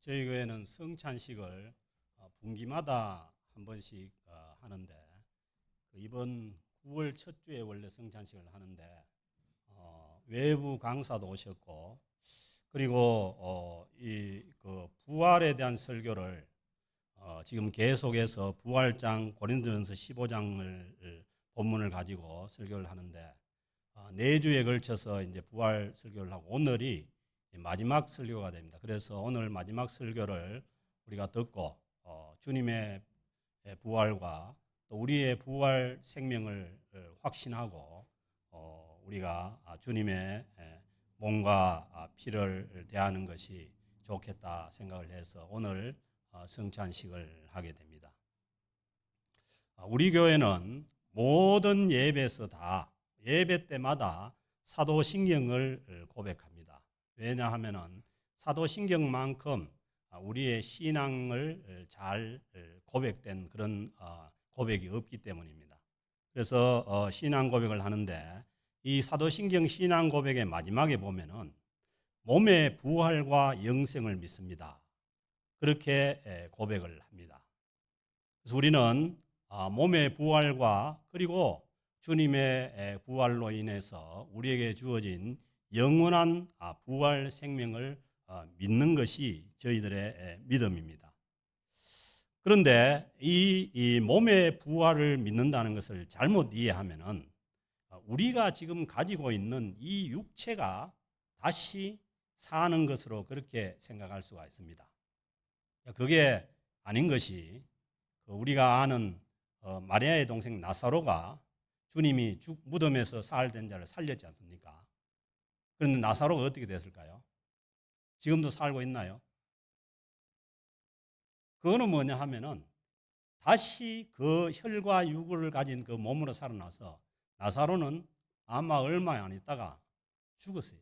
저희 교회는 성찬식을 분기마다 한 번씩 하는데 이번 9월 첫 주에 원래 성찬식을 하는데 외부 강사도 오셨고 그리고 이 부활에 대한 설교를 지금 계속해서 부활장 고린도전서 15장을 본문을 가지고 설교를 하는데 4주에 걸쳐서 이제 부활 설교를 하고 오늘이 마지막 설교가 됩니다. 그래서 오늘 마지막 설교를 우리가 듣고 주님의 부활과 또 우리의 부활 생명을 확신하고 우리가 주님의 몸과 피를 대하는 것이 좋겠다 생각을 해서 오늘 성찬식을 하게 됩니다. 우리 교회는 모든 예배에서 다 예배 때마다 사도신경을 고백합니다. 왜냐하면 사도신경만큼 우리의 신앙을 잘 고백된 그런 고백이 없기 때문입니다. 그래서 신앙 고백을 하는데 이 사도신경 신앙 고백의 마지막에 보면은 몸의 부활과 영생을 믿습니다. 그렇게 고백을 합니다. 그래서 우리는 몸의 부활과 그리고 주님의 부활로 인해서 우리에게 주어진 영원한 부활 생명을 믿는 것이 저희들의 믿음입니다. 그런데 이 몸의 부활을 믿는다는 것을 잘못 이해하면은 우리가 지금 가지고 있는 이 육체가 다시 사는 것으로 그렇게 생각할 수가 있습니다. 그게 아닌 것이 우리가 아는 마리아의 동생 나사로가 주님이 무덤에서 사흘된 자를 살렸지 않습니까? 그런데 나사로가 어떻게 됐을까요? 지금도 살고 있나요? 그거는 뭐냐 하면은 다시 그 혈과 육을 가진 그 몸으로 살아나서 나사로는 아마 얼마 안 있다가 죽었어요.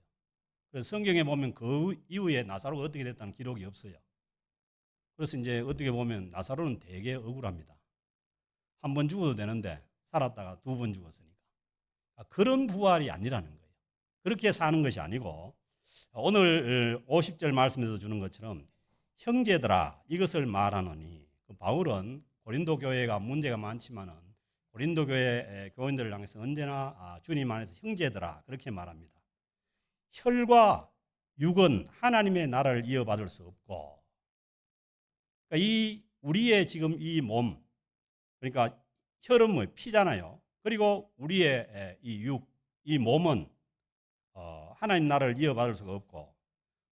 그래서 성경에 보면 그 이후에 나사로가 어떻게 됐다는 기록이 없어요. 그래서 이제 어떻게 보면 나사로는 되게 억울합니다. 한 번 죽어도 되는데 살았다가 2번 죽었으니까. 그런 부활이 아니라는 거예요. 그렇게 사는 것이 아니고 오늘 50절 말씀에서 주는 것처럼 형제들아 이것을 말하노니 바울은 고린도 교회가 문제가 많지만은 고린도 교회 교인들을 향해서 언제나 주님 안에서 형제들아 그렇게 말합니다. 혈과 육은 하나님의 나라를 이어받을 수 없고 그러니까 이 우리의 지금 이 몸 그러니까 혈은 뭐 피잖아요. 그리고 우리의 이 육, 이 몸은 하나님 나라를 이어받을 수가 없고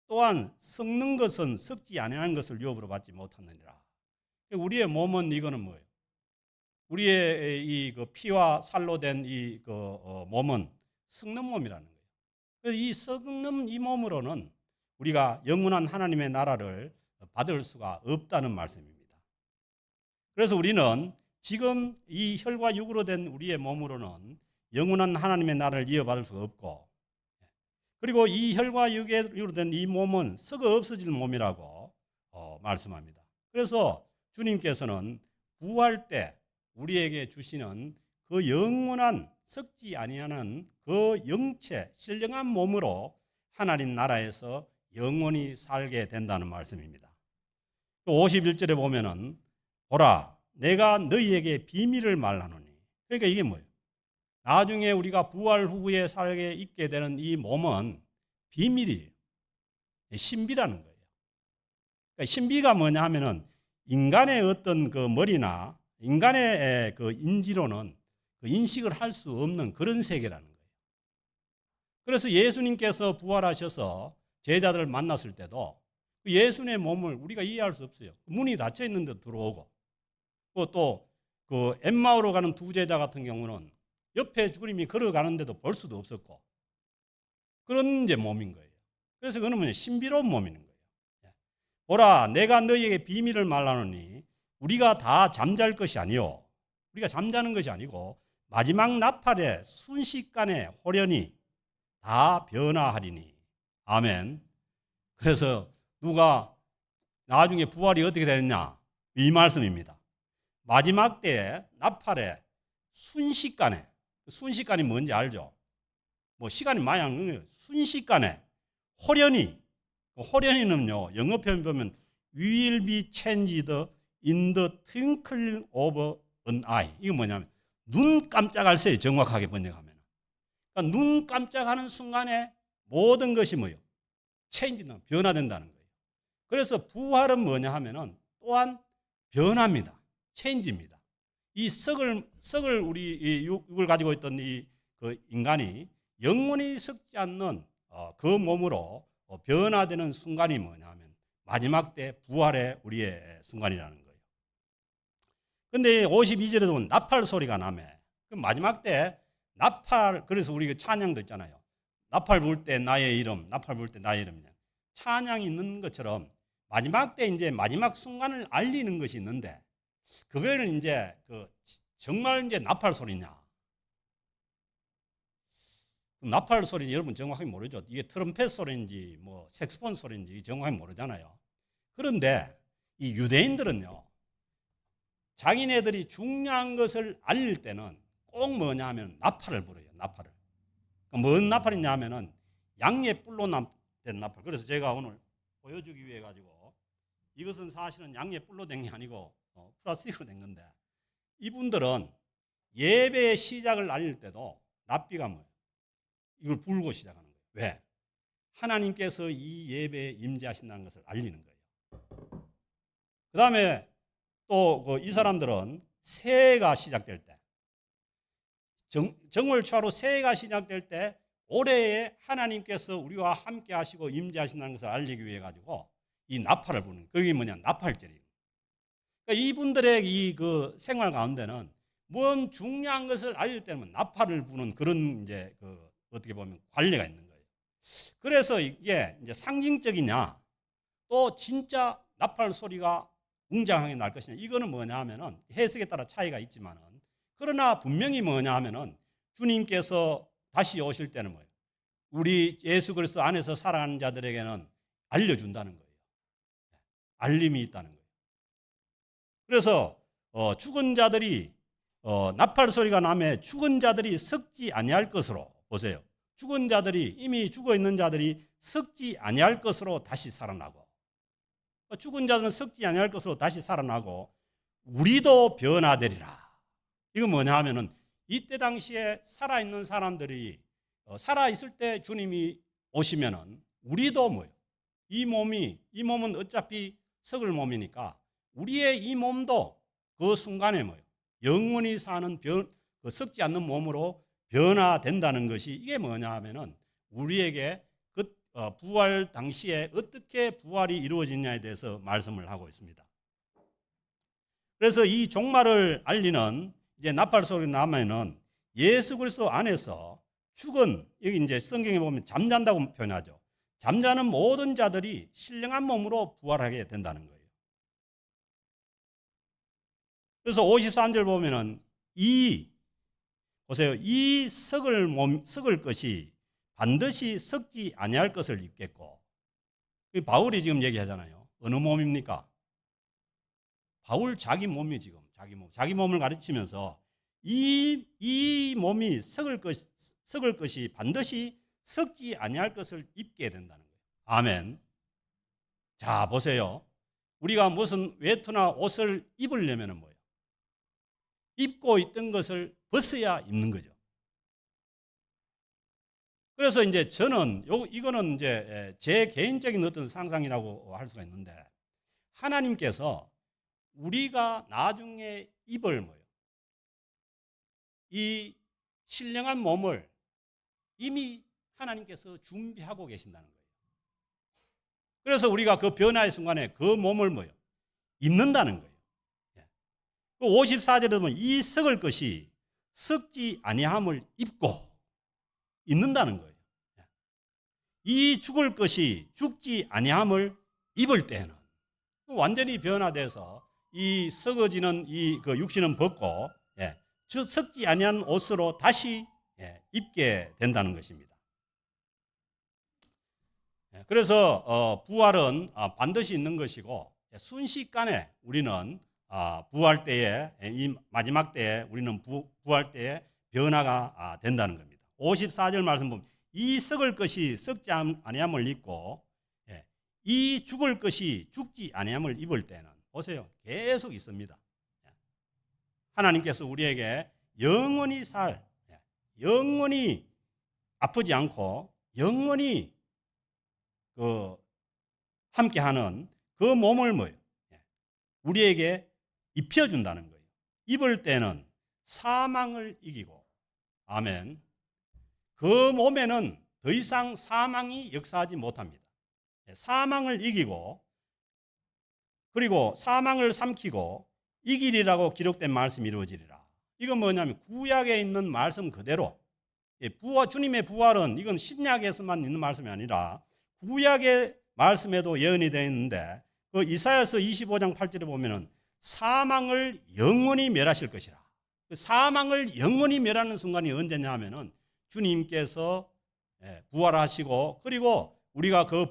또한 썩는 것은 썩지 아니하는 것을 유업으로 받지 못하느니라. 우리의 몸은 이거는 뭐예요? 우리의 이 피와 살로 된 이 몸은 썩는 몸이라는 거예요. 그래서 이 썩는 이 몸으로는 우리가 영원한 하나님의 나라를 받을 수가 없다는 말씀입니다. 그래서 우리는 지금 이 혈과 육으로 된 우리의 몸으로는 영원한 하나님의 나라를 이어받을 수가 없고 그리고 이 혈과 육으로 된 이 몸은 썩어 없어질 몸이라고 말씀합니다. 그래서 주님께서는 부활 때 우리에게 주시는 그 영원한 썩지 아니하는 그 영체 신령한 몸으로 하나님 나라에서 영원히 살게 된다는 말씀입니다. 51절에 보면은 보라 내가 너희에게 비밀을 말하노니 그러니까 이게 뭐예요? 나중에 우리가 부활 후에 살게 있게 되는 이 몸은 비밀이에요. 신비라는 거예요. 그러니까 신비가 뭐냐 하면은 인간의 어떤 그 머리나 인간의 그 인지로는 그 인식을 할 수 없는 그런 세계라는 거예요. 그래서 예수님께서 부활하셔서 제자들을 만났을 때도 예수님의 몸을 우리가 이해할 수 없어요. 문이 닫혀 있는데 들어오고 또 그 엠마오로 가는 2 제자 같은 경우는 옆에 주님이 걸어가는데도 볼 수도 없었고 그런 이제 몸인 거예요. 그래서 그는 뭐냐 신비로운 몸인 거예요. 보라 내가 너희에게 비밀을 말하노니 우리가 다 잠잘 것이 아니요 우리가 잠자는 것이 아니고 마지막 나팔에 순식간에 호련히 다 변화하리니 아멘. 그래서 누가 나중에 부활이 어떻게 되느냐 이 말씀입니다. 마지막 때에 나팔에 순식간이 뭔지 알죠? 뭐 시간이 많이 안 걸려요. 순식간에 호련히는요 영어 표현 보면 will be changed in the twinkling of an eye. 이거 뭐냐면 눈 깜짝할 새에 정확하게 번역하면. 그러니까 눈 깜짝하는 순간에 모든 것이 뭐예요? 체인지는 변화된다는 거예요. 그래서 부활은 뭐냐 하면은 또한 변화입니다. 체인지입니다. 이 썩을 우리 이 육을 가지고 있던 이 그 인간이 영원히 썩지 않는 그 몸으로 변화되는 순간이 뭐냐면 마지막 때 부활의 우리의 순간이라는 거예요. 근데 52절에 보면 나팔 소리가 나매. 그 마지막 때 나팔, 그래서 우리 그 찬양도 있잖아요. 나팔 불 때 나의 이름, 나팔 불 때 나의 이름. 찬양이 있는 것처럼 마지막 때 이제 마지막 순간을 알리는 것이 있는데 그거는 이제 그 정말 이제 나팔 소리냐? 나팔 소리 여러분 정확하게 모르죠. 이게 트럼펫 소리인지 뭐 색소폰 소리인지 정확하게 모르잖아요. 그런데 이 유대인들은요, 자기네들이 중요한 것을 알릴 때는 꼭 뭐냐 하면 나팔을 불어요. 나팔을. 뭔 나팔이냐 하면은 양의 뿔로 된 나팔. 그래서 제가 오늘 보여주기 위해 가지고 이것은 사실은 양의 뿔로 된 게 아니고 플라스틱으로 된 건데 이분들은 예배의 시작을 알릴 때도 랍비가 뭐예요? 이걸 불고 시작하는 거예요. 왜? 하나님께서 이 예배에 임재하신다는 것을 알리는 거예요. 그 다음에 또 이 사람들은 새해가 시작될 때 정월 초하루 새해가 시작될 때 올해에 하나님께서 우리와 함께 하시고 임재하신다는 것을 알리기 위해 가지고 이 나팔을 부는, 그게 뭐냐, 나팔절이에요. 그러니까 이분들의 이 그 생활 가운데는 뭔 중요한 것을 알릴 때는 나팔을 부는 그런 이제 그 어떻게 보면 관례가 있는 거예요. 그래서 이게 이제 상징적이냐, 또 진짜 나팔 소리가 웅장하게 날 것이냐, 이거는 뭐냐 하면은 해석에 따라 차이가 있지만은, 그러나 분명히 뭐냐 하면은 주님께서 다시 오실 때는 뭐예요? 우리 예수 그리스도 안에서 살아가는 자들에게는 알려준다는 거예요. 알림이 있다는 거예요. 그래서 죽은 자들이 나팔 소리가 나면 죽은 자들이 썩지 아니할 것으로, 보세요. 죽은 자들이, 이미 죽어 있는 자들이 썩지 아니할 것으로 다시 살아나고, 죽은 자들은 썩지 아니할 것으로 다시 살아나고 우리도 변화되리라. 이건 뭐냐 하면은 이때 당시에 살아있는 사람들이 살아있을 때 주님이 오시면은 우리도 뭐예요? 이 몸은 어차피 썩을 몸이니까 우리의 이 몸도 그 순간에 뭐예요? 영원히 사는 그 썩지 않는 몸으로 변화된다는 것이, 이게 뭐냐 하면은 우리에게 그 부활 당시에 어떻게 부활이 이루어지냐에 대해서 말씀을 하고 있습니다. 그래서 이 종말을 알리는 이제 나팔 소리 나면은 예수 그리스도 안에서 죽은, 여기 이제 성경에 보면 잠잔다고 표현하죠. 잠자는 모든 자들이 신령한 몸으로 부활하게 된다는 거예요. 그래서 53절 보면은 보세요. 이 썩을 것이 반드시 썩지 아니할 것을 입겠고, 바울이 지금 얘기하잖아요. 어느 몸입니까? 바울 자기 몸이 지금 자기 몸을 가르치면서 이 몸이 썩을 것이 반드시 썩지 아니할 것을 입게 된다는 거예요. 아멘. 자, 보세요. 우리가 무슨 외투나 옷을 입으려면 뭐예요? 입고 있던 것을 벗어야 입는 거죠. 그래서 이제 저는 이거는 이제 제 개인적인 어떤 상상이라고 할 수가 있는데, 하나님께서 우리가 나중에 입을 뭐예요? 이 신령한 몸을 이미 하나님께서 준비하고 계신다는 거예요. 그래서 우리가 그 변화의 순간에 그 몸을 뭐예요? 입는다는 거예요. 54절에 보면 이 썩을 것이 썩지 아니함을 입고 입는다는 거예요. 이 죽을 것이 죽지 아니함을 입을 때는 완전히 변화돼서 이 썩어지는 그 육신은 벗고 썩지 아니한 옷으로 다시 입게 된다는 것입니다. 그래서 부활은 반드시 있는 것이고, 순식간에 우리는 부활 때에, 이 마지막 때에 우리는 부활 때에 변화가 된다는 겁니다. 54절 말씀 보면 이 썩을 것이 썩지 아니함을 입고 이 죽을 것이 죽지 아니함을 입을 때는 보세요. 계속 있습니다. 하나님께서 우리에게 영원히 영원히 아프지 않고 영원히 함께하는 그 몸을 우리에게 입혀준다는 거예요. 입을 때는 사망을 이기고, 아멘. 그 몸에는 더 이상 사망이 역사하지 못합니다. 사망을 이기고, 그리고 사망을 삼키고 이기리라고 기록된 말씀이 이루어지리라. 이건 뭐냐면 구약에 있는 말씀 그대로, 주님의 부활은 이건 신약에서만 있는 말씀이 아니라 구약의 말씀에도 예언이 되어 있는데, 그 이사야서 25장 8절에 보면은 사망을 영원히 멸하실 것이라. 그 사망을 영원히 멸하는 순간이 언제냐 하면은 주님께서 부활하시고, 그리고 우리가 그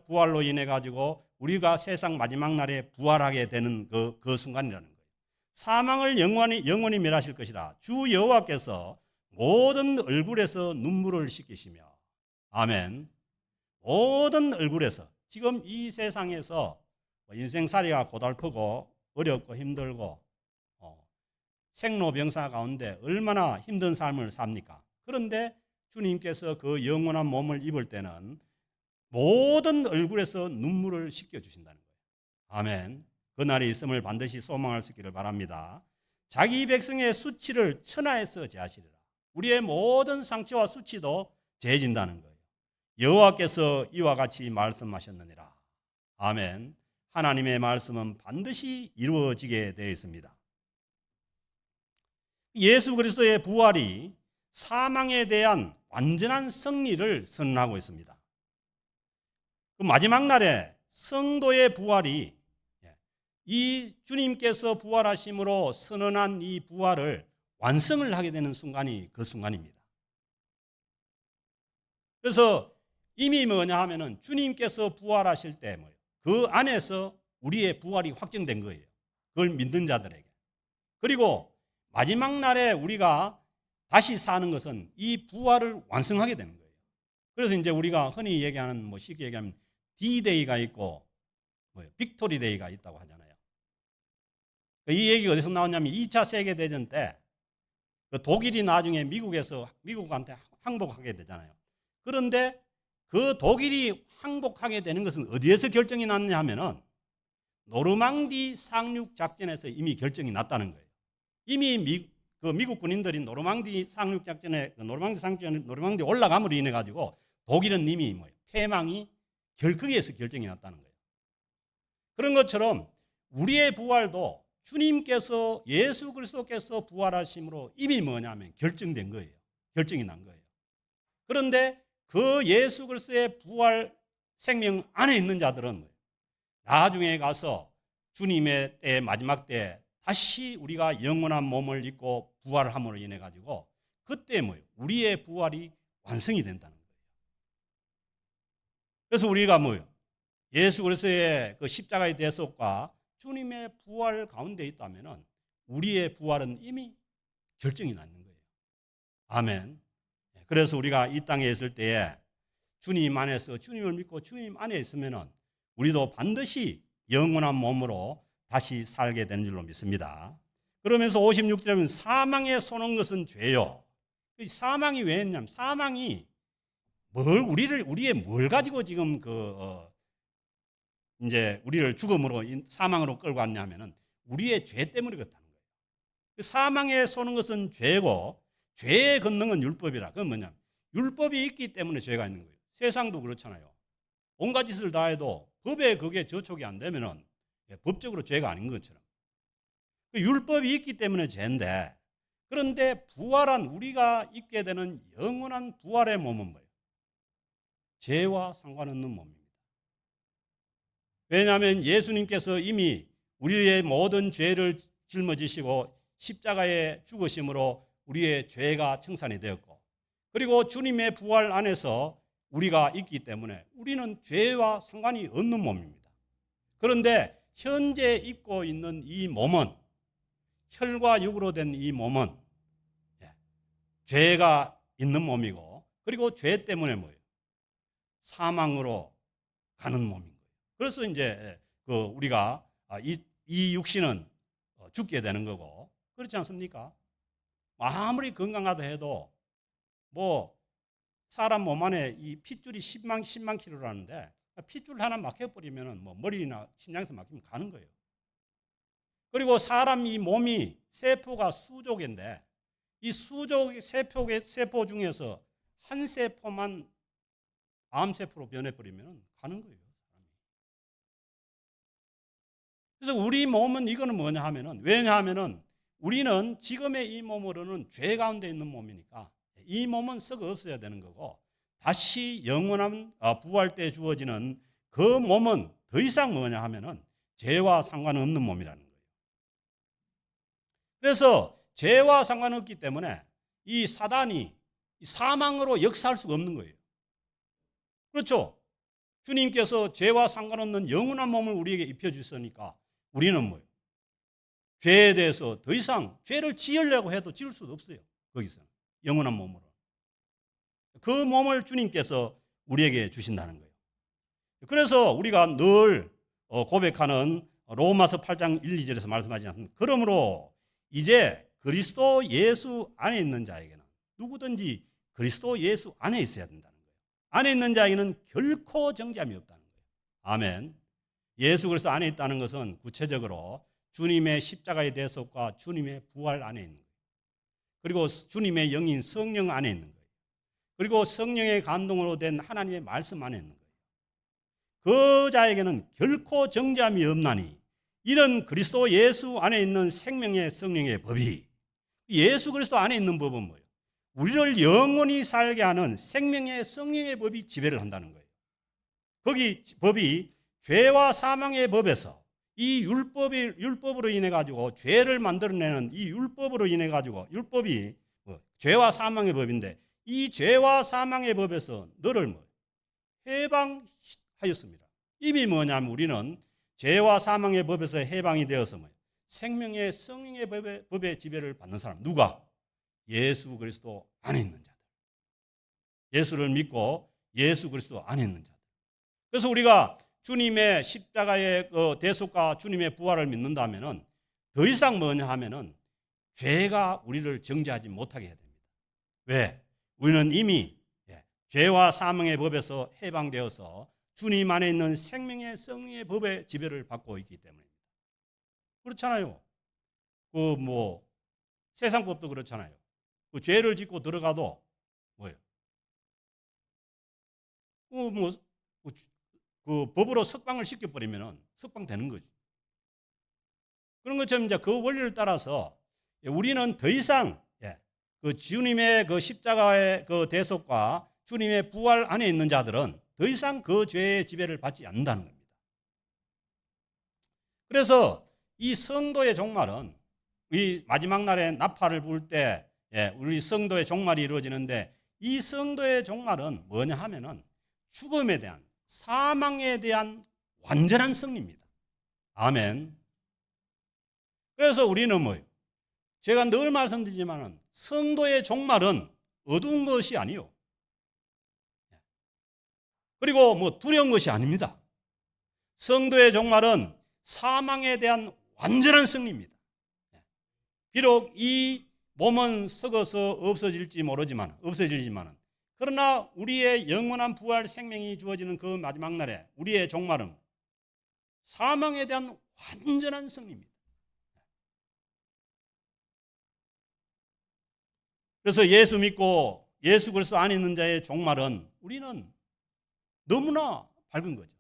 부활로 인해 가지고 우리가 세상 마지막 날에 부활하게 되는 그 순간이라는 거예요. 사망을 영원히 멸하실 것이라. 주 여호와께서 모든 얼굴에서 눈물을 씻기시며, 아멘. 모든 얼굴에서, 지금 이 세상에서 인생살이가 고달프고 어렵고 힘들고 생로병사 가운데 얼마나 힘든 삶을 삽니까? 그런데 주님께서 그 영원한 몸을 입을 때는 모든 얼굴에서 눈물을 씻겨주신다는 거예요. 아멘. 그날이 있음을 반드시 소망할 수 있기를 바랍니다. 자기 백성의 수치를 천하에서 제하시리라. 우리의 모든 상처와 수치도 제해진다는 거예요. 여호와께서 이와 같이 말씀하셨느니라. 아멘. 하나님의 말씀은 반드시 이루어지게 되어 있습니다. 예수 그리스도의 부활이 사망에 대한 완전한 승리를 선언하고 있습니다. 그 마지막 날에 성도의 부활이, 이 주님께서 부활하심으로 선언한 이 부활을 완성을 하게 되는 순간이 그 순간입니다. 그래서 이미 뭐냐 하면은 주님께서 부활하실 때 그 안에서 우리의 부활이 확정된 거예요. 그걸 믿는 자들에게. 그리고 마지막 날에 우리가 다시 사는 것은 이 부활을 완성하게 되는 거예요. 그래서 이제 우리가 흔히 얘기하는, 쉽게 얘기하면 D-Day가 있고 빅토리 데이가 있다고 하잖아요. 이 얘기가 어디서 나왔냐면 2차 세계대전 때 독일이 나중에 미국한테 항복하게 되잖아요. 그런데 그 독일이 항복하게 되는 것은 어디에서 결정이 났냐 하면은 노르망디 상륙 작전에서 이미 결정이 났다는 거예요. 이미 미국 군인들이 노르망디 상륙 작전에 노르망디 올라감으로 인해 가지고 독일은 이미 패망이 거기에서 결정이 났다는 거예요. 그런 것처럼 우리의 부활도 주님께서, 예수 그리스도께서 부활하심으로 이미 뭐냐면 결정된 거예요. 결정이 난 거예요. 그런데 그 예수 그리스도의 부활 생명 안에 있는 자들은 나중에 가서 주님의 때, 마지막 때 다시 우리가 영원한 몸을 입고 부활함으로 인해 가지고 그때 우리의 부활이 완성이 된다는 거예요. 그래서 우리가 예수 그리스도의 그 십자가의 대속과 주님의 부활 가운데 있다면은 우리의 부활은 이미 결정이 났는 거예요. 아멘. 그래서 우리가 이 땅에 있을 때에 주님 안에서, 주님을 믿고 주님 안에 있으면은 우리도 반드시 영원한 몸으로 다시 살게 되는 줄로 믿습니다. 그러면서 56절에 보면 사망에 쏘는 것은 죄요. 사망이 왜 했냐면, 사망이 우리의 뭘 가지고 지금 이제 우리를 죽음으로, 사망으로 끌고 왔냐면은 우리의 죄 때문에 그렇다는 거예요. 사망에 쏘는 것은 죄고, 죄의 권능은 율법이라. 그건 뭐냐면 율법이 있기 때문에 죄가 있는 거예요. 세상도 그렇잖아요. 온갖 짓을 다 해도 법에 그게 저촉이 안 되면은 법적으로 죄가 아닌 것처럼. 율법이 있기 때문에 죄인데, 그런데 부활한 우리가 있게 되는 영원한 부활의 몸은 뭐예요? 죄와 상관없는 몸입니다. 왜냐하면 예수님께서 이미 우리의 모든 죄를 짊어지시고 십자가에 죽으심으로 우리의 죄가 청산이 되었고, 그리고 주님의 부활 안에서 우리가 있기 때문에 우리는 죄와 상관이 없는 몸입니다. 그런데 현재 입고 있는 이 몸은, 혈과 육으로 된 이 몸은 죄가 있는 몸이고, 그리고 죄 때문에 사망으로 가는 몸인 거예요. 그래서 이제 우리가 이 육신은 죽게 되는 거고, 그렇지 않습니까? 아무리 건강하다 해도 뭐 사람 몸 안에 이 핏줄이 10만 킬로라는데 핏줄 하나 막혀버리면 뭐 머리나 심장에서 막히면 가는 거예요. 그리고 사람 이 몸이 세포가 수족인데 이 수족 세포 중에서 한 세포만 암세포로 변해버리면 가는 거예요. 그래서 우리 몸은 이거는 뭐냐 하면은, 왜냐하면은 우리는 지금의 이 몸으로는 죄 가운데 있는 몸이니까 이 몸은 썩어 없어야 되는 거고, 다시 영원한 부활 때 주어지는 그 몸은 더 이상 뭐냐 하면은 죄와 상관없는 몸이라는 거예요. 그래서 죄와 상관없기 때문에 이 사단이 사망으로 역사할 수가 없는 거예요. 그렇죠? 주님께서 죄와 상관없는 영원한 몸을 우리에게 입혀주셨으니까 우리는 뭐예요? 죄에 대해서 더 이상 죄를 지으려고 해도 지을 수도 없어요. 거기서 영원한 몸으로. 그 몸을 주님께서 우리에게 주신다는 거예요. 그래서 우리가 늘 고백하는 로마서 8장 1, 2절에서 말씀하지 않습니까? 그러므로 이제 그리스도 예수 안에 있는 자에게는, 누구든지 그리스도 예수 안에 있어야 된다는 거예요. 안에 있는 자에게는 결코 정죄함이 없다는 거예요. 아멘. 예수 그리스도 안에 있다는 것은 구체적으로 주님의 십자가의 대속과 주님의 부활 안에 있는 거예요. 그리고 주님의 영인 성령 안에 있는 거예요. 그리고 성령의 감동으로 된 하나님의 말씀 안에 있는 거예요. 그 자에게는 결코 정죄함이 없나니 이런 그리스도 예수 안에 있는 생명의 성령의 법이, 예수 그리스도 안에 있는 법은 뭐예요? 우리를 영원히 살게 하는 생명의 성령의 법이 지배를 한다는 거예요. 거기 법이 죄와 사망의 법에서 이 율법으로 인해 가지고 죄를 만들어내는 이 율법으로 인해 가지고, 율법이 죄와 사망의 법인데 이 죄와 사망의 법에서 너를 해방하였습니다. 이미 뭐냐면 우리는 죄와 사망의 법에서 해방이 되어서 생명의 성령의 법의 지배를 받는 사람. 누가? 예수 그리스도 안에 있는 자들. 예수를 믿고 예수 그리스도 안에 있는 자들. 그래서 우리가 주님의 십자가의 대속과 주님의 부활을 믿는다면은 더 이상 뭐냐 하면은 죄가 우리를 정죄하지 못하게 해야 됩니다. 왜? 우리는 이미 죄와 사망의 법에서 해방되어서 주님 안에 있는 생명의 성령의 법의 지배를 받고 있기 때문입니다. 그렇잖아요. 세상 법도 그렇잖아요. 그 죄를 짓고 들어가도 뭐예요? 그 법으로 석방을 시켜버리면 석방되는 거죠. 그런 것처럼 이제 그 원리를 따라서 우리는 더 이상 그 주님의 그 십자가의 그 대속과 주님의 부활 안에 있는 자들은 더 이상 그 죄의 지배를 받지 않는다는 겁니다. 그래서 이 성도의 종말은, 이 마지막 날에 나팔을 불 때 우리 성도의 종말이 이루어지는데, 이 성도의 종말은 뭐냐 하면은 죽음에 대한, 사망에 대한 완전한 승리입니다. 아멘. 그래서 우리는 뭐예요? 제가 늘 말씀드리지만은 성도의 종말은 어두운 것이 아니요, 그리고 두려운 것이 아닙니다. 성도의 종말은 사망에 대한 완전한 승리입니다. 비록 이 몸은 썩어서 없어지지만은 그러나 우리의 영원한 부활 생명이 주어지는 그 마지막 날에 우리의 종말은 사망에 대한 완전한 승리입니다. 그래서 예수 믿고 예수 그리스도 안에 있는 자의 종말은 우리는 너무나 밝은 거죠.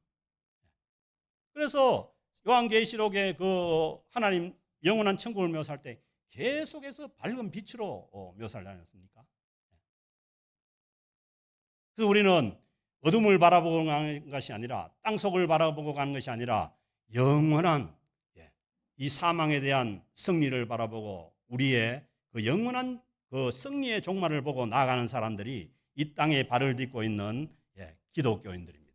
그래서 요한계시록의 그 하나님 영원한 천국을 묘사할 때 계속해서 밝은 빛으로 묘사를 하지 않습니까? 그래서 우리는 어둠을 바라보고 가는 것이 아니라, 땅속을 바라보고 가는 것이 아니라 영원한 이 사망에 대한 승리를 바라보고 우리의 그 영원한 그 승리의 종말을 보고 나아가는 사람들이 이 땅에 발을 딛고 있는 기독교인들입니다.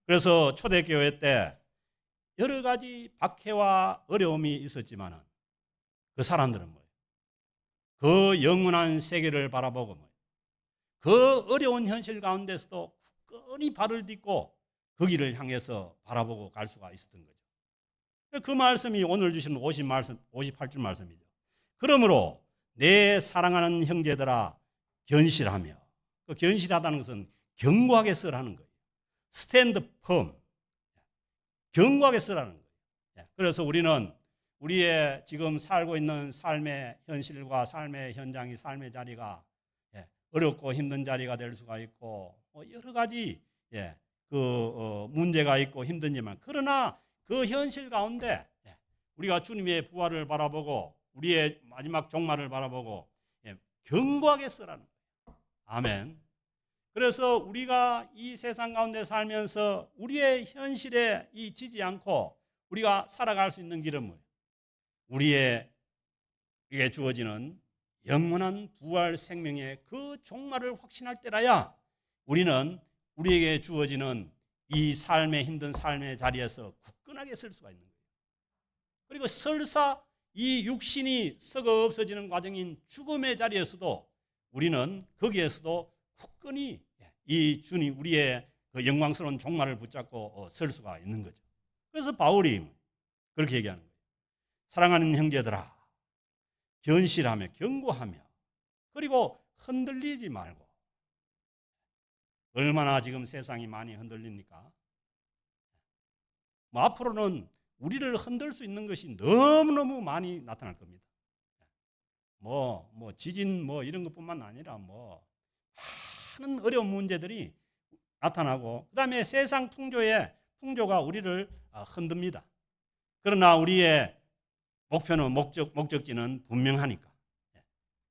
그래서 초대교회 때 여러 가지 박해와 어려움이 있었지만 그 사람들은 뭐예요? 그 영원한 세계를 바라보고 그 어려운 현실 가운데서도 굳건히 발을 딛고 거기를 향해서 바라보고 갈 수가 있었던 거죠. 그 말씀이 오늘 주시는 58줄 말씀이죠. 그러므로 내 사랑하는 형제들아 견실하며, 그 견실하다는 것은 견고하게 쓰라는 거예요. 스탠드 펌, 견고하게 쓰라는 거예요. 그래서 우리는 우리의 지금 살고 있는 삶의 현실과 삶의 현장이, 삶의 자리가 어렵고 힘든 자리가 될 수가 있고 여러 가지 문제가 있고 힘든지만, 그러나 그 현실 가운데 우리가 주님의 부활을 바라보고 우리의 마지막 종말을 바라보고 견고하게 쓰라는 거예요. 아멘. 그래서 우리가 이 세상 가운데 살면서 우리의 현실에 지지 않고 우리가 살아갈 수 있는 길은 뭐예요? 우리에게 주어지는 영원한 부활 생명의 그 종말을 확신할 때라야 우리는 우리에게 주어지는 이 삶의 힘든 삶의 자리에서 굳건하게 설 수가 있는 거예요. 그리고 설사 이 육신이 썩어 없어지는 과정인 죽음의 자리에서도 우리는 거기에서도 굳건히 이 주님, 우리의 그 영광스러운 종말을 붙잡고 설 수가 있는 거죠. 그래서 바울이 그렇게 얘기하는 거예요. 사랑하는 형제들아 견실하며 견고하며, 그리고 흔들리지 말고. 얼마나 지금 세상이 많이 흔들립니까? 앞으로는 우리를 흔들 수 있는 것이 너무너무 많이 나타날 겁니다. 지진 이런 것뿐만 아니라 많은 어려운 문제들이 나타나고, 그다음에 세상 풍조가 우리를 흔듭니다. 그러나 우리의 목표는 목적지는 분명하니까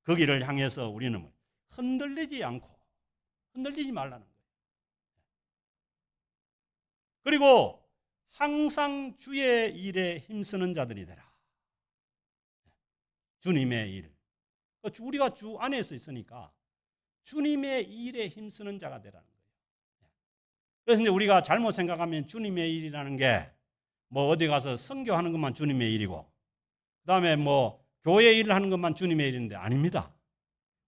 거기를 향해서 우리는 흔들리지 말라는 거예요. 그리고 항상 주의 일에 힘쓰는 자들이 되라. 주님의 일. 우리가 주 안에서 있으니까 주님의 일에 힘쓰는 자가 되라는 거예요. 그래서 이제 우리가 잘못 생각하면 주님의 일이라는 게 어디 가서 선교하는 것만 주님의 일이고, 그다음에 교회 일을 하는 것만 주님의 일인데 아닙니다.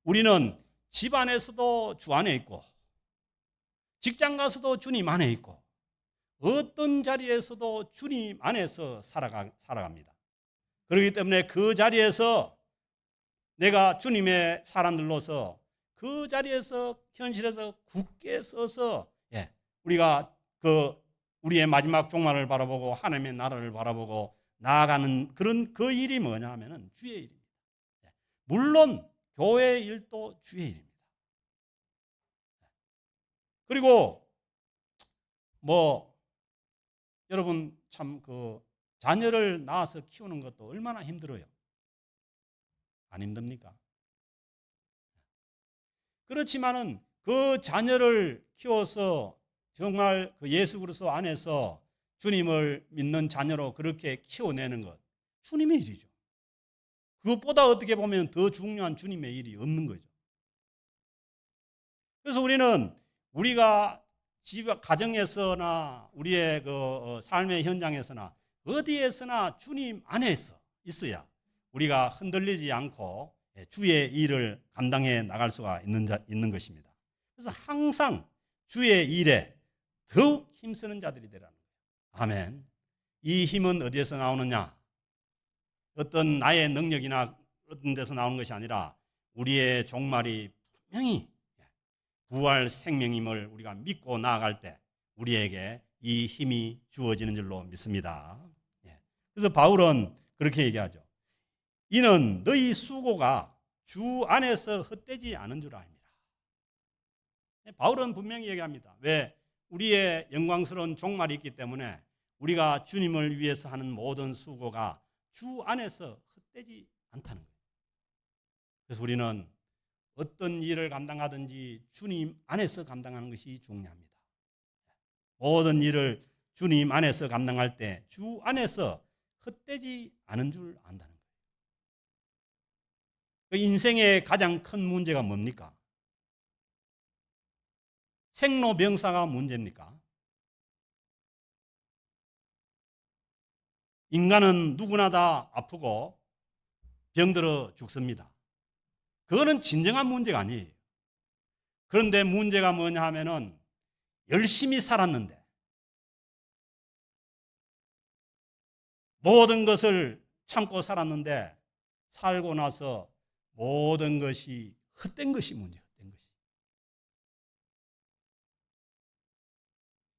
우리는 집 안에서도 주 안에 있고, 직장 가서도 주님 안에 있고, 어떤 자리에서도 주님 안에서 살아갑니다. 그렇기 때문에 그 자리에서 내가 주님의 사람들로서 그 자리에서 현실에서 굳게 서서 우리가 우리의 마지막 종말을 바라보고 하나님의 나라를 바라보고 나아가는 그 일이 뭐냐 하면은 주의 일입니다. 물론 교회 일도 주의 일입니다. 그리고 여러분 참 자녀를 낳아서 키우는 것도 얼마나 힘들어요. 안 힘듭니까? 그렇지만은 그 자녀를 키워서 정말 그 예수 그리스도 안에서 주님을 믿는 자녀로 그렇게 키워내는 것, 주님의 일이죠. 그것보다 어떻게 보면 더 중요한 주님의 일이 없는 거죠. 그래서 우리가 가정에서나 우리의 삶의 현장에서나 어디에서나 주님 안에서 있어야 우리가 흔들리지 않고 주의 일을 감당해 나갈 수가 있는 것입니다. 그래서 항상 주의 일에 더욱 힘쓰는 자들이 되라는 거예요. 아멘. 이 힘은 어디에서 나오느냐? 어떤 나의 능력이나 어떤 데서 나오는 것이 아니라 우리의 종말이 분명히 부활 생명임을 우리가 믿고 나아갈 때 우리에게 이 힘이 주어지는 줄로 믿습니다. 그래서 바울은 그렇게 얘기하죠. 이는 너희 수고가 주 안에서 헛되지 않은 줄 아닙니다. 바울은 분명히 얘기합니다. 왜? 우리의 영광스러운 종말이 있기 때문에 우리가 주님을 위해서 하는 모든 수고가 주 안에서 헛되지 않다는 거예요. 그래서 우리는 어떤 일을 감당하든지 주님 안에서 감당하는 것이 중요합니다. 모든 일을 주님 안에서 감당할 때 주 안에서 헛되지 않은 줄 안다는 거예요. 인생의 가장 큰 문제가 뭡니까? 생로병사가 문제입니까? 인간은 누구나 다 아프고 병들어 죽습니다. 그거는 진정한 문제가 아니에요. 그런데 문제가 뭐냐 하면은 열심히 살았는데 모든 것을 참고 살았는데 살고 나서 모든 것이 헛된 것이 문제예요. 헛된 것이.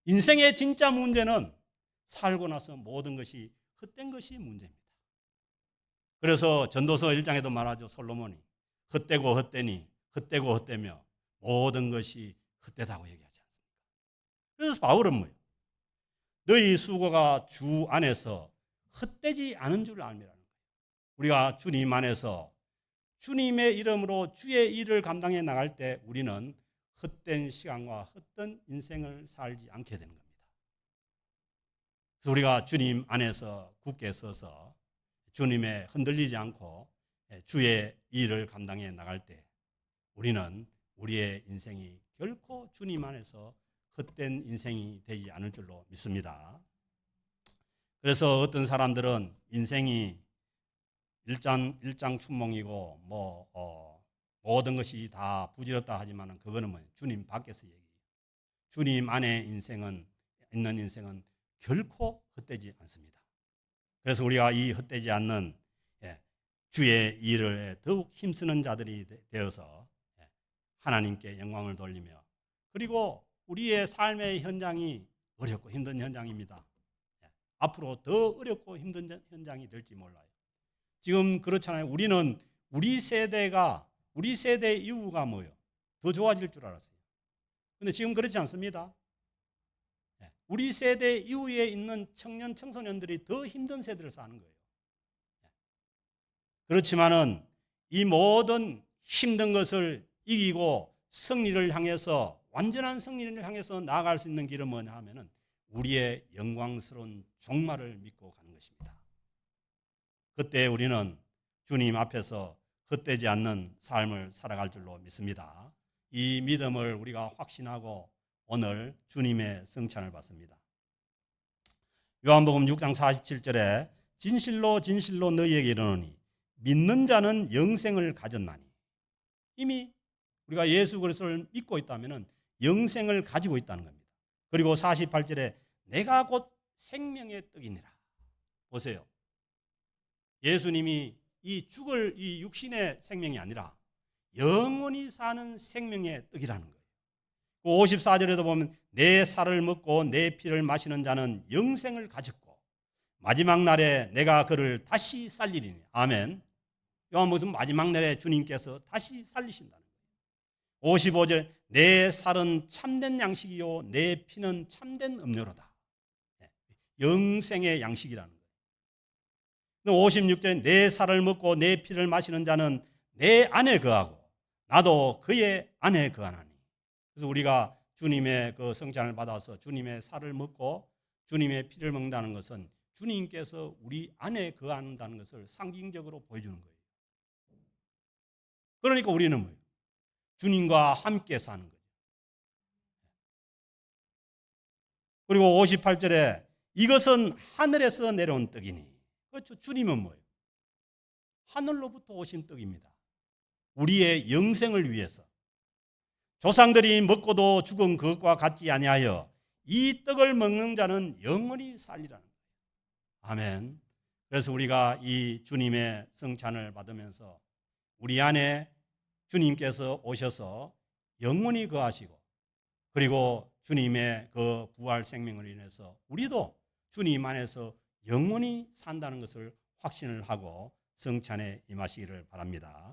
인생의 진짜 문제는 살고 나서 모든 것이 헛된 것이 문제입니다. 그래서 전도서 1장에도 말하죠. 솔로몬이 헛되고 헛되니 헛되고 헛되며 모든 것이 헛되다고 얘기하지 않습니까? 그래서 바울은 뭐예요? 너희 수고가 주 안에서 헛되지 않은 줄 알미라는 거예요. 우리가 주님 안에서 주님의 이름으로 주의 일을 감당해 나갈 때 우리는 헛된 시간과 헛된 인생을 살지 않게 되는 겁니다. 그래서 우리가 주님 안에서 굳게 서서 주님의 흔들리지 않고 주의 일을 감당해 나갈 때 우리는 우리의 인생이 결코 주님 안에서 헛된 인생이 되지 않을 줄로 믿습니다. 그래서 어떤 사람들은 인생이 일장춘몽이고 모든 것이 다 부질없다 하지만 그거는 뭐예요? 주님 밖에서 얘기해요. 주님 안에 있는 인생은 결코 헛되지 않습니다. 그래서 우리가 이 헛되지 않는 주의 일을 더욱 힘쓰는 자들이 되어서 하나님께 영광을 돌리며 그리고 우리의 삶의 현장이 어렵고 힘든 현장입니다. 앞으로 더 어렵고 힘든 현장이 될지 몰라요. 지금 그렇잖아요. 우리는 우리 세대의 이후가 뭐예요? 더 좋아질 줄 알았어요. 그런데 지금 그렇지 않습니다. 우리 세대 이후에 있는 청년, 청소년들이 더 힘든 세대를 사는 거예요. 그렇지만은 이 모든 힘든 것을 이기고 승리를 향해서 완전한 승리를 향해서 나아갈 수 있는 길은 뭐냐 하면은 우리의 영광스러운 종말을 믿고 가는 것입니다. 그때 우리는 주님 앞에서 헛되지 않는 삶을 살아갈 줄로 믿습니다. 이 믿음을 우리가 확신하고 오늘 주님의 성찬을 받습니다. 요한복음 6장 47절에 진실로 진실로 너희에게 이르노니 믿는 자는 영생을 가졌나니 이미 우리가 예수 그리스도를 믿고 있다면 영생을 가지고 있다는 겁니다. 그리고 48절에 내가 곧 생명의 떡이니라. 보세요. 예수님이 죽을 이 육신의 생명이 아니라 영원히 사는 생명의 떡이라는 거예요. 54절에도 보면 내 살을 먹고 내 피를 마시는 자는 영생을 가졌고 마지막 날에 내가 그를 다시 살리리니. 아멘. 요한복음 마지막 날에 주님께서 다시 살리신다는 거예요. 55절 내 살은 참된 양식이요 내 피는 참된 음료로다. 영생의 양식이라는 거예요. 56절에 내 살을 먹고 내 피를 마시는 자는 내 안에 거하고 나도 그의 안에 거하나니. 그래서 우리가 주님의 그 성찬을 받아서 주님의 살을 먹고 주님의 피를 먹는다는 것은 주님께서 우리 안에 거한다는 것을 상징적으로 보여주는 거예요. 그러니까 우리는 뭐예요? 주님과 함께 사는 거예요. 그리고 58절에 이것은 하늘에서 내려온 떡이니. 그렇죠. 주님은 뭐예요? 하늘로부터 오신 떡입니다. 우리의 영생을 위해서. 조상들이 먹고도 죽은 그것과 같지 아니하여 이 떡을 먹는 자는 영원히 살리라는 거예요. 아멘. 그래서 우리가 이 주님의 성찬을 받으면서 우리 안에 주님께서 오셔서 영원히 거하시고 그리고 주님의 그 부활 생명을 인해서 우리도 주님 안에서 영원히 산다는 것을 확신을 하고 성찬에 임하시기를 바랍니다.